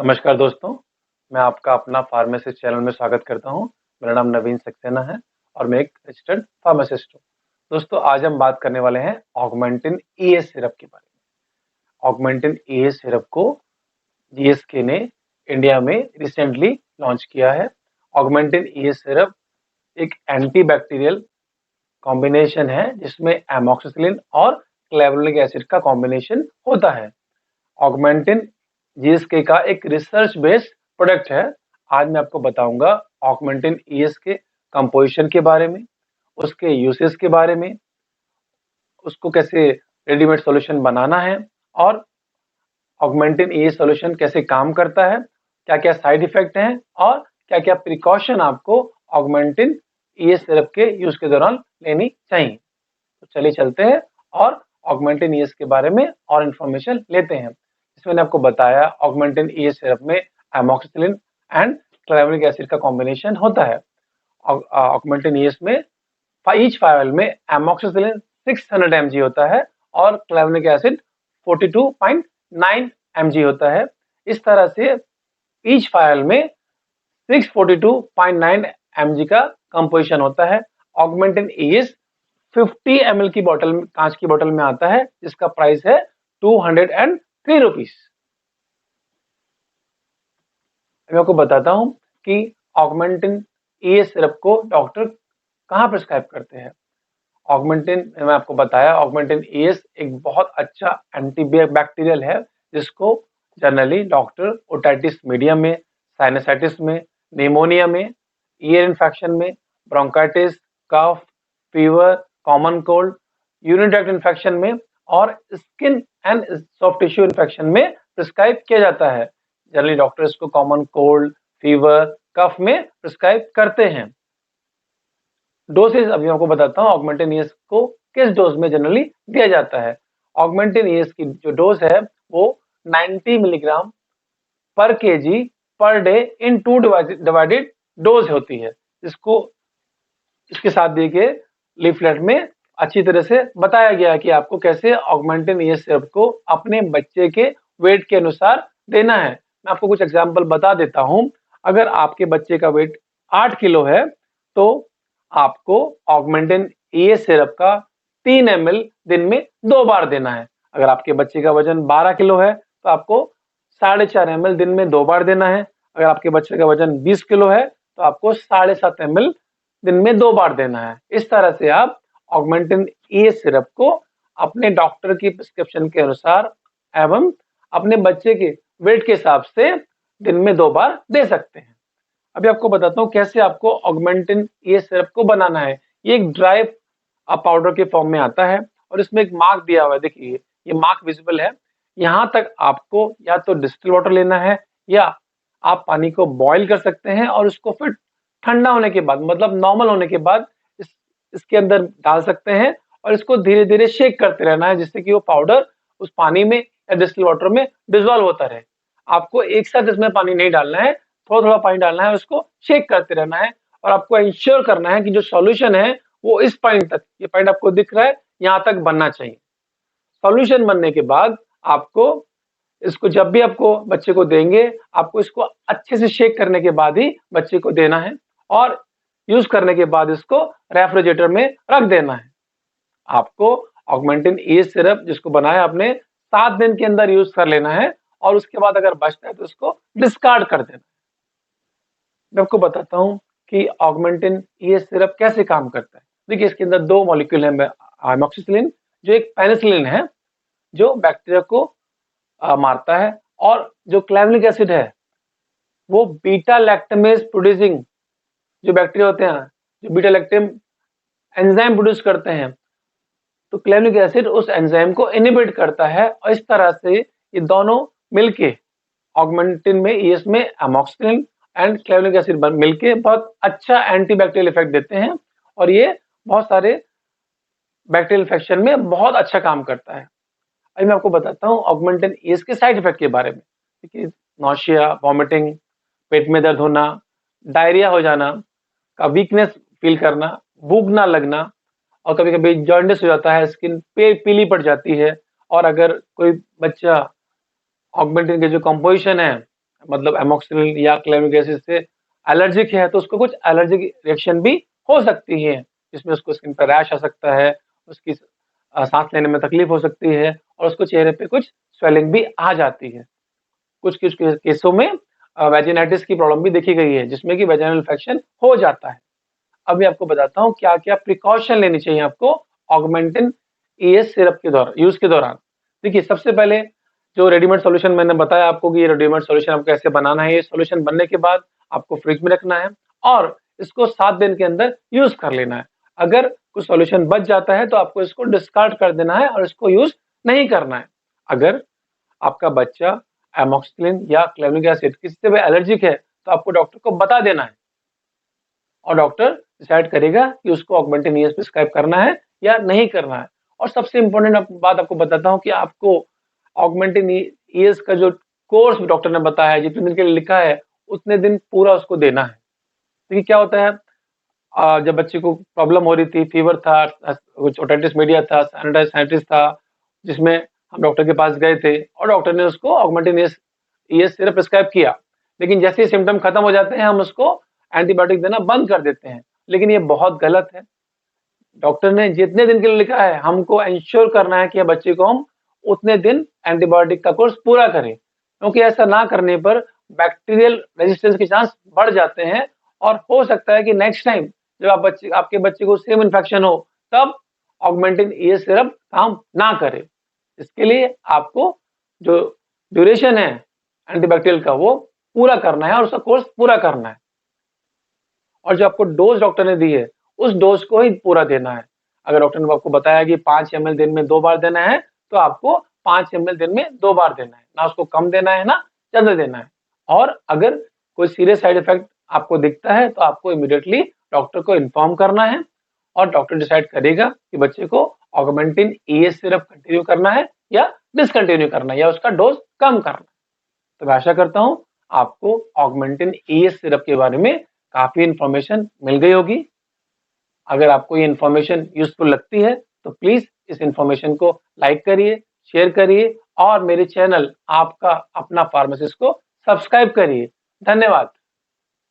नमस्कार दोस्तों, मैं आपका अपना फार्मेसिस्ट चैनल में स्वागत करता हूं। मेरा नाम नवीन सक्सेना है और मैं एक रजिस्टर्ड फार्मासिस्ट हूं। दोस्तों, आज हम बात करने वाले हैं ऑगमेंटिन ईएस सिरप के बारे में। ऑगमेंटिन ईएस सिरप को जीएसके ने इंडिया में रिसेंटली लॉन्च किया है। ऑगमेंटिन ईएस सिरप एक एंटीबैक्टीरियल कॉम्बिनेशन है जिसमें एमॉक्सिसिलिन और क्लेवुलिक एसिड का कॉम्बिनेशन होता है। ऑगमेंटिन जीएसके का एक रिसर्च बेस्ड प्रोडक्ट है। आज मैं आपको बताऊंगा ऑगमेंटिन ईएस के कंपोजिशन के बारे में, उसके यूसेस के बारे में, उसको कैसे रेडीमेड सॉल्यूशन बनाना है और ऑगमेंटिन ईएस सॉल्यूशन कैसे काम करता है, क्या-क्या साइड इफेक्ट हैं और क्या-क्या प्रिकॉशन आपको ऑगमेंटिन ईएस सिरप के यूज के दौरान लेनी चाहिए। तो चलिए चलते हैं और ऑगमेंटिन ईएस के बारे में और इंफॉर्मेशन लेते हैं। जैसे मैंने आपको बताया, ऑगमेंटिन ईएस सिरप में एमॉक्सिसिलिन एंड क्लेवुलिक एसिड का कॉम्बिनेशन होता है। ऑगमेंटिन ईएस में ईच फाइल में एमॉक्सिसिलिन 600 mg होता है और क्लेवुलिक एसिड 42.9 mg होता है। इस तरह से ईच फाइल में 642.9 mg का कंपोजिशन होता है। ऑगमेंटिन ईएस 50 ml की बोतल, कांच की बोतल में आता है, जिसका प्राइस है 203 रुपीस। मैं आपको बताता हूं कि ऑगमेंटिन ईएस सिरप को डॉक्टर कहां प्रिस्क्राइब करते हैं। ऑगमेंटिन, मैं आपको बताया, ऑगमेंटिन ईएस एक बहुत अच्छा एंटीबैक्टीरियल है जिसको जनरली डॉक्टर ओटाइटिस मीडिया में, साइनसाइटिस में, निमोनिया में, ईयर इन्फेक्शन में, bronchitis, cough, fever, common cold, urinary tract infection में और skin and soft tissue infection में प्रिस्क्राइब किया जाता है। जनरली डॉक्टर इसको कॉमन कोल्ड, फीवर, कफ में प्रिस्क्राइब करते हैं। डोसेज अभी आपको बताता हूँ ऑगमेंटिन ईएस को किस डोज में जनरली दिया जाता है। ऑगमेंटिन ईएस की जो डोज है वो 90 मिलीग्राम पर KG per day in 2 divided dose होती है, जिसको इसके साथ दिए गए लीफलेट में अच्छी तरह से बताया गया है कि आपको कैसे ऑगमेंटिन ईएस सिरप को अपने बच्चे के वेट के अनुसार देना है। मैं आपको कुछ एग्जांपल बता देता हूं। अगर आपके बच्चे का वेट 8 किलो है तो आपको ऑगमेंटिन ईएस सिरप का 3 ml दिन में 2 बार देना है। अगर आपके बच्चे का वजन 12 किलो है तो आपको 4.5 ml दिन में 2 बार देना है। अगर आपके बच्चे का वजन 20 किलो है तो आपको 7.5 ml दिन में 2 बार देना है। इस तरह से आप ऑगमेंटिन ईएस सिरप को अपने डॉक्टर की प्रिस्क्रिप्शन के अनुसार एवं अपने बच्चे के वेट के हिसाब से दिन में 2 बार दे सकते हैं। अभी आपको बताता हूँ कैसे आपको ऑगमेंटिन ईएस सिरप को बनाना है। ये एक ड्राई पाउडर के फॉर्म में आता है और इसमें एक मार्क दिया हुआ है, देखिए ये मार्क विजिबल है। यहाँ तक आपको या तो डिस्टिल वाटर लेना है या आप पानी को बॉईल कर सकते हैं और उसको फिर ठंडा होने के बाद, मतलब नॉर्मल होने के बाद इसके अंदर डाल सकते हैं और इसको धीरे धीरे शेक करते रहना है, जिससे कि वो पाउडर उस पानी में या डिस्टिल वाटर में डिजोल्व होता रहे। आपको एक साथ इसमें पानी नहीं डालना है, थोड़ा थोड़ा पानी डालना है, उसको शेक करते रहना है और आपको इंश्योर करना है कि जो सॉल्यूशन है वो इस पॉइंट तक, ये पॉइंट आपको दिख रहा है, यहाँ तक बनना चाहिए। सॉल्यूशन बनने के बाद आपको इसको, जब भी आपको बच्चे को देंगे, आपको इसको अच्छे से शेक करने के बाद ही बच्चे को देना है और यूज करने के बाद इसको रेफ्रिजरेटर में रख देना है। आपको ऑगमेंटिन ईएस सिरप जिसको बनाया आपने 7 दिन के अंदर यूज कर लेना है और उसके बाद अगर बचता है तो उसको डिस्कार्ड कर देना। मैं आपको बताता हूँ कि ऑगमेंटिन ईएस सिरप कैसे काम करता है। देखिए इसके अंदर 2 मॉलिक्यूल है, एमॉक्सिसिलिन जो एक पेनिसिलिन है जो बैक्टीरिया को मारता है, और जो क्लेवुलिक एसिड है वो बीटा लैक्टमेज प्रोड्यूसिंग जो बैक्टीरिया होते हैं, जो बीटा लैक्टम एंजाइम प्रोड्यूस करते हैं, तो क्लेवुलिक एसिड उस एंजाइम को इनहिबिट करता है और इस तरह से ये दोनों मिलके ऑगमेंटिन में ईएस में एमॉक्सिसिलिन एंड क्लेवुलिक एसिड मिलके बहुत अच्छा एंटीबैक्टीरियल इफेक्ट देते हैं और ये बहुत सारे बैक्टीरियल इन्फेक्शन में बहुत अच्छा काम करता है। अभी मैं आपको बताता हूँ ऑगमेंटिन ईएस के साइड इफेक्ट के बारे में। देखिए नौशिया, वॉमिटिंग, पेट में दर्द होना, डायरिया हो जाना, का वीकनेस फील करना, भूख ना लगना और कभी-कभी जॉन्डिस हो जाता है, स्किन पीली पड़ जाती है। और अगर कोई बच्चा ऑगमेंटिन के जो कंपोजिशन है मतलब एमोक्सिलिन या क्लेविक एसिड से एलर्जिक है, तो उसको कुछ एलर्जिक रिएक्शन भी हो सकती है, जिसमें उसको स्किन पर रैश आ सकता है, उसकी सांस लेने में तकलीफ हो सकती है और उसको चेहरे पे कुछ स्वेलिंग भी आ जाती है। कुछ-कुछ केसों में वेजिनाइटिस की प्रॉब्लम भी देखी गई है, जिसमें कि वेजाइनल इन्फेक्शन हो जाता है। अब मैं आपको बताता हूँ क्या-क्या प्रिकॉशन लेनी चाहिए आपको ऑगमेंटिन ईएस सिरप के यूज़ के दौरान। देखिए, सबसे पहले जो रेडीमेड सॉल्यूशन मैंने बताया आपको कि ये रेडीमेड सॉल्यूशन आपको कैसे बनाना है, ये सॉल्यूशन बनने के बाद आपको फ्रिज में रखना है और इसको 7 दिन के अंदर यूज़ कर लेना है। अगर कुछ सॉल्यूशन बच जाता है, तो आपको इसको डिस्कार्ड कर देना है और इसको यूज़ नहीं करना है। अगर आपका बच्चा एमोक्सिसिलिन या क्लेविक एसिड किसी से भी एलर्जिक है, तो आपको डॉक्टर को बता देना है और डॉक्टर डिसाइड करेगा कि उसको ऑगमेंटिन ईएस प्रिस्क्राइब करना है या नहीं करना है। और सबसे इम्पोर्टेंट बात आपको बताता हूँ कि आपको ऑगमेंटिन ईएस का जो कोर्स डॉक्टर ने बताया है, जितने दिन के लिए लिखा है, उतने दिन पूरा उसको देना है। देखिए क्या होता है, जब बच्चे को प्रॉब्लम हो रही थी, फीवर था, कुछ ओटाइटिस मीडिया था, साइनसाइटिस था, जिसमें हम डॉक्टर के पास गए थे और डॉक्टर ने उसको ऑगमेंटिन ईएस सिरप प्रिस्क्राइब किया। लेकिन जैसे ही सिम्पटम खत्म हो जाते हैं, हम उसको एंटीबायोटिक देना बंद कर देते हैं। लेकिन ये बहुत गलत है। डॉक्टर ने जितने दिन के लिए लिखा है, हमको एंश्योर करना है कि बच्चे को हम उतने दिन एंटीबायोटिक का कोर्स पूरा करें। क्योंकि ऐसा ना करने पर बैक्टीरियल रेजिस्टेंस के चांस बढ़ जाते हैं और हो सकता है कि नेक्स्ट टाइम जब आपके बच्चे को सेम इन्फेक्शन हो, तब ऑगमेंटिन ईएस सिरप काम ना करे। इसके लिए आपको जो ड्यूरेशन है एंटीबैक्टीरियल का, वो पूरा करना है और उसका कोर्स पूरा करना है। और जो आपको डोज़ डॉक्टर ने दी है, उस डोज़ को ही पूरा देना है। अगर डॉक्टर ने आपको बताया कि 5 एमएल दिन में 2 बार देना है, तो आपको 5 एमएल दिन में 2 बार देना है। ना उसको कम देना है, ना ज़्यादा देना है। और अगर कोई सीरियस साइड इफ़ेक्ट आपको दिखता है, तो आपको इमीडिएटली डॉक्टर को इन्फॉर्म करना है और डॉक्टर डिसाइड करेगा कि बच्चे को ऑगमेंटिन ईएस सिरप कंटिन्यू करना है या डिसकंटिन्यू करना है या उसका डोज़ कम करना है। तो मैं आशा करता हूँ आपको ऑगमेंटिन ईएस सिरप के बारे में काफ़ी इन्फॉर्मेशन मिल गई होगी। अगर आपको ये इन्फॉर्मेशन यूज़फुल लगती है, तो प्लीज़ इस इन्फॉर्मेशन को लाइक करिए, शेयर करिए और मेरे चैनल आपका अपना फार्मासिस्ट को सब्सक्राइब करिए। धन्यवाद।